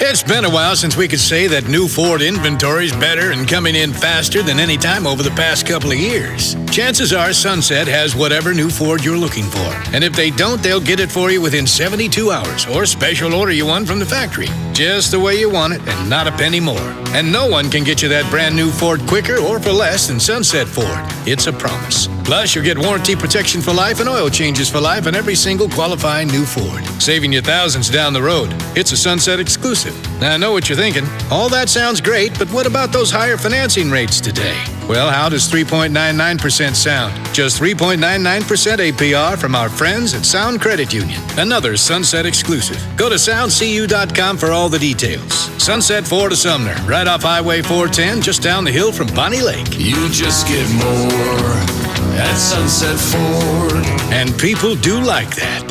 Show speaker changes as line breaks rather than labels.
It's been a while since we could say that new Ford inventory's better and coming in faster than any time over the past couple of years. Chances are Sunset has whatever new Ford you're looking for. And if they don't, they'll get it for you within 72 hours or special order you one from the factory. Just the way you want it and not a penny more. And no one can get you that brand new Ford quicker or for less than Sunset Ford. It's a promise. Plus, you'll get warranty protection for life and oil changes for life on every single qualifying new Ford, saving you thousands down the road. It's a Sunset exclusive. Now, I know what you're thinking. All that sounds great, but what about those higher financing rates today? Well, how does 3.99% sound? Just 3.99% APR from our friends at Sound Credit Union. Another Sunset exclusive. Go to soundcu.com for all the details. Sunset Ford of Sumner, right off Highway 410, just down the hill from Bonney Lake.
You just get more at Sunset Ford.
And people do like that.